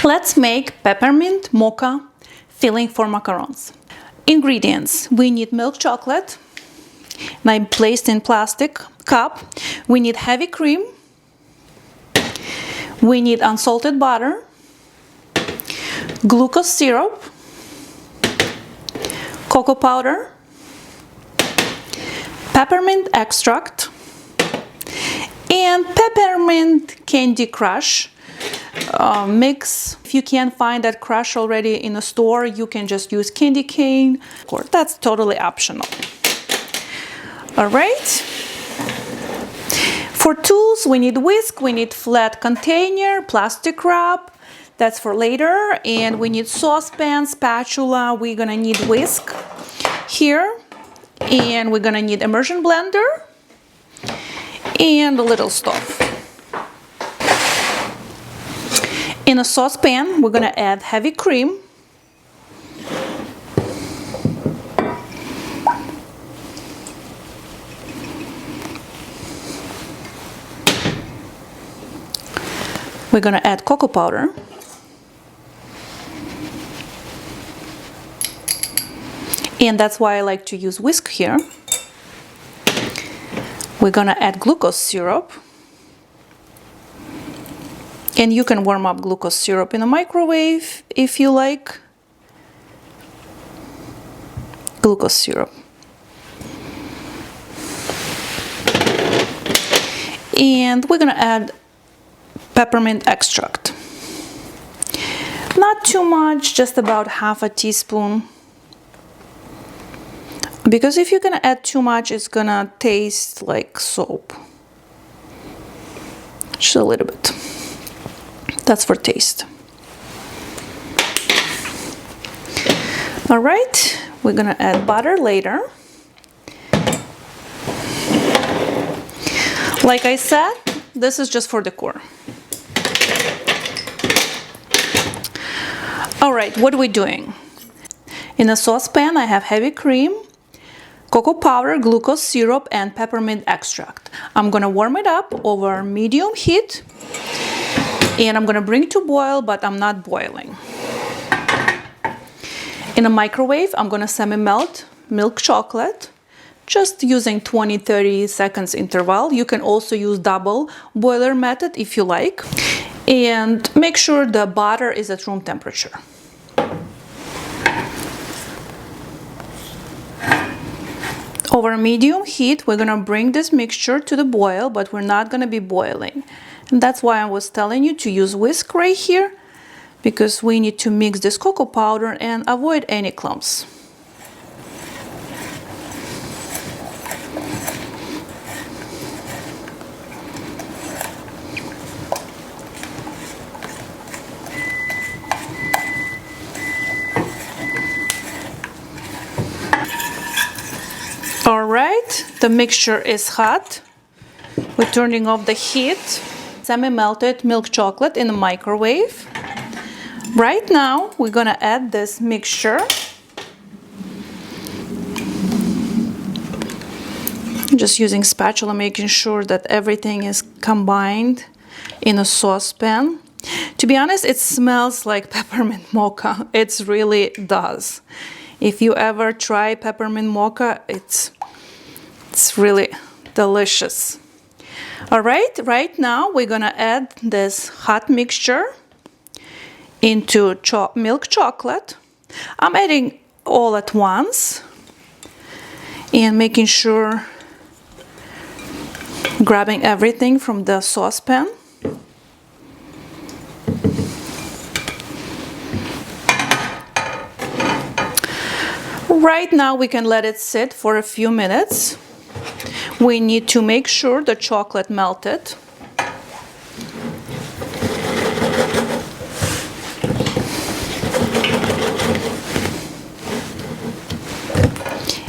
Let's make peppermint mocha filling for macarons. Ingredients: we need milk chocolate, and I placed in plastic cup. We need heavy cream. We need unsalted butter, glucose syrup, cocoa powder, peppermint extract, and peppermint candy crush mix. If you can't find that crush already in a store, you can just use candy cane, or that's totally optional. All right. For tools, we need whisk, we need flat container, plastic wrap, that's for later, and we need saucepan, spatula. We're gonna need whisk here, and we're gonna need immersion blender and a little stove. In a saucepan, we're gonna add heavy cream. We're gonna add cocoa powder. And that's why I like to use whisk here. We're gonna add glucose syrup. And you can warm up glucose syrup in a microwave if you like. Glucose syrup. And we're gonna add peppermint extract. Not too much, just about half a teaspoon. Because if you're gonna add too much, it's gonna taste like soap. Just a little bit. That's for taste. All right, we're gonna add butter later. Like I said, this is just for decor. All right, what are we doing? In a saucepan, I have heavy cream, cocoa powder, glucose syrup, and peppermint extract. I'm gonna warm it up over medium heat, and I'm gonna bring it to boil, but I'm not boiling. In a microwave, I'm gonna semi-melt milk chocolate, just using 20-30 seconds interval. You can also use double boiler method if you like. And make sure the butter is at room temperature. Over medium heat, we're gonna bring this mixture to the boil, but we're not gonna be boiling. And that's why I was telling you to use whisk right here, because we need to mix this cocoa powder and avoid any clumps. All right, the mixture is hot. We're turning off the heat. Semi-melted milk chocolate in the microwave. Right now, we're gonna add this mixture. Just using spatula, making sure that everything is combined in a saucepan. To be honest, it smells like peppermint mocha. It really does. If you ever try peppermint mocha, it's really delicious. All right now we're gonna add this hot mixture into milk chocolate. I'm adding all at once and making sure, grabbing everything from the saucepan. Right now we can let it sit for a few minutes. We need to make sure the chocolate melted.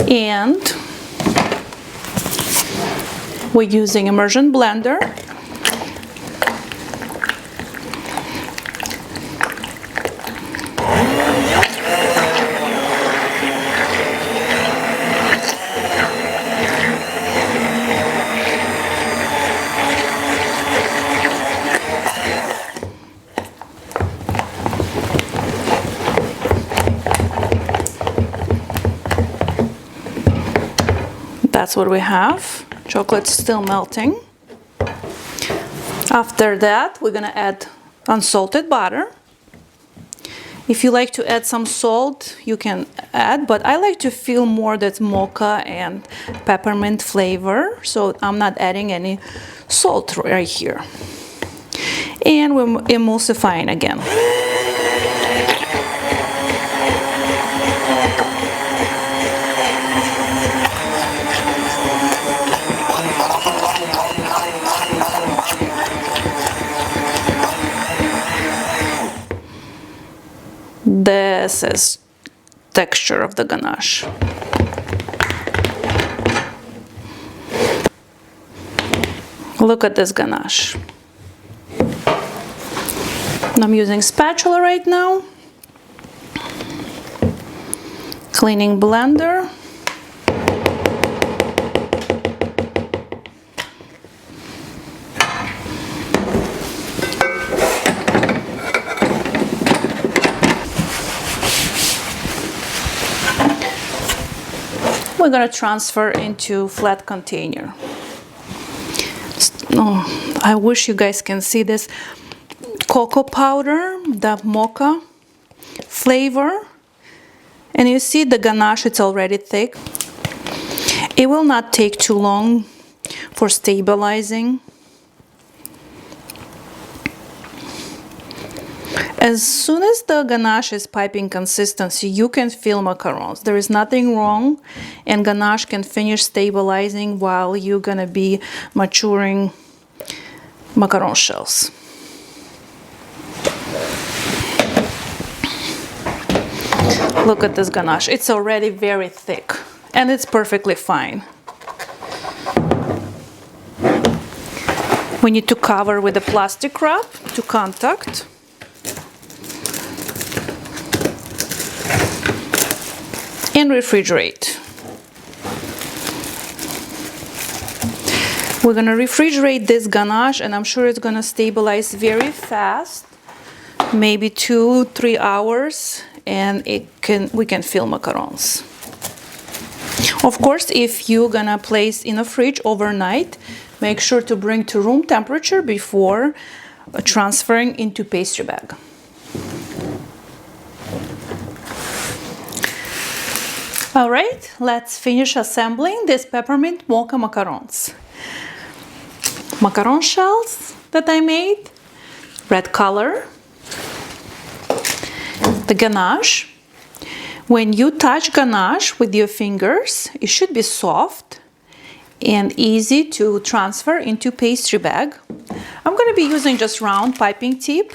And we're using immersion blender. That's what we have. Chocolate's still melting. After that, we're gonna add unsalted butter. If you like to add some salt, you can add, but I like to feel more that mocha and peppermint flavor, so I'm not adding any salt right here. And we're emulsifying again. This is texture of the ganache. Look at this ganache. I'm using spatula right now. Cleaning blender. We're going to transfer into flat container. Oh, I wish you guys can see this cocoa powder, the mocha flavor. And you see the ganache, it's already thick. It will not take too long for stabilizing. As soon as the ganache is piping consistency, you can fill macarons. There is nothing wrong, and ganache can finish stabilizing while you're gonna be maturing macaron shells. Look at this ganache. It's already very thick, and it's perfectly fine. We need to cover with a plastic wrap to contact. And refrigerate. We're gonna refrigerate this ganache, and I'm sure it's gonna stabilize very fast, maybe 2-3 hours, and we can fill macarons. Of course, if you're gonna place in a fridge overnight, make sure to bring to room temperature before transferring into pastry bag. All right, let's finish assembling this peppermint mocha macarons. Macaron shells that I made, red color, the ganache. When you touch ganache with your fingers, it should be soft and easy to transfer into pastry bag. I'm going to be using just round piping tip.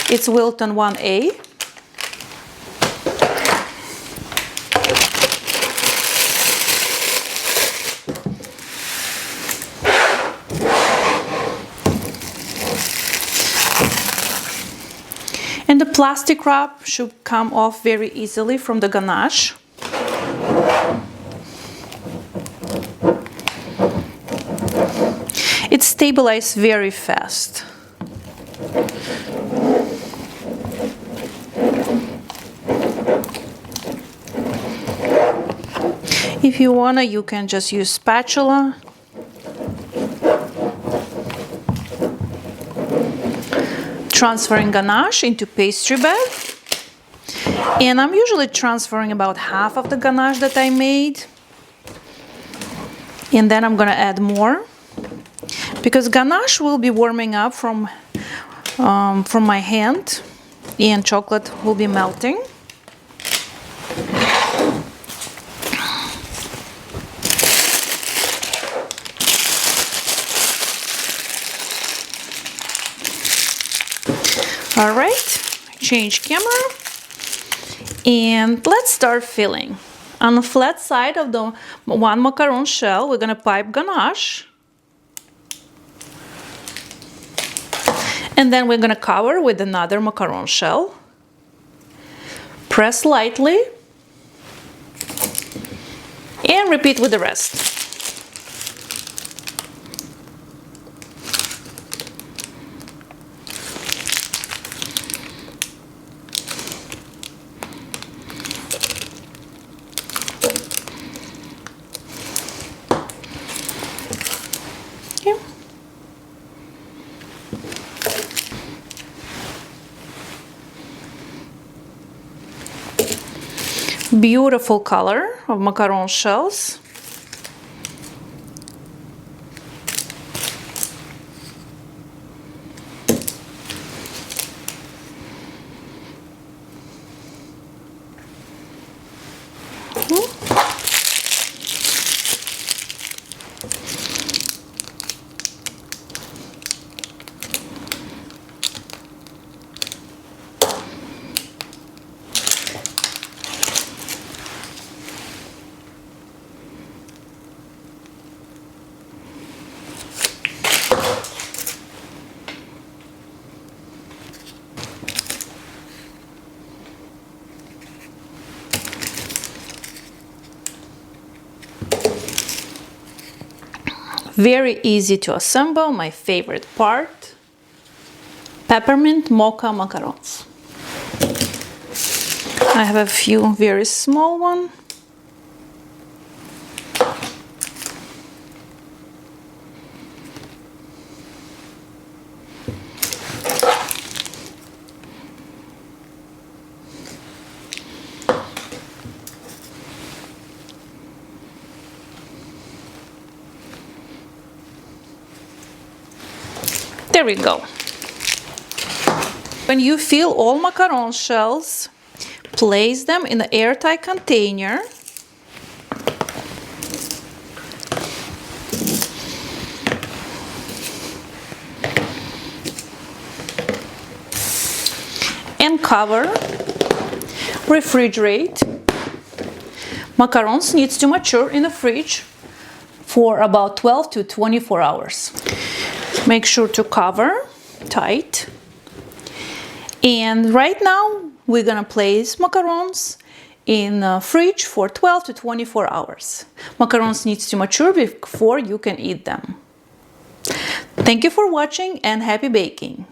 It's Wilton 1A. And the plastic wrap should come off very easily from the ganache. It stabilizes very fast. If you wanna, you can just use spatula. Transferring ganache into pastry bag. And I'm usually transferring about half of the ganache that I made. And then I'm gonna add more, because ganache will be warming up from my hand, and chocolate will be melting. All right, change camera, and let's start filling. On the flat side of the one macaron shell, we're gonna pipe ganache. And then we're gonna cover with another macaron shell. Press lightly, and repeat with the rest. Beautiful color of macaron shells. Very easy to assemble, my favorite part. Peppermint Mocha Macarons. I have a few very small ones. There we go. When you fill all macaron shells, place them in an airtight container. And cover. Refrigerate. Macarons needs to mature in the fridge for about 12 to 24 hours. Make sure to cover tight. And right now we're gonna place macarons in the fridge for 12 to 24 hours. Macarons needs to mature before you can eat them. Thank you for watching and happy baking!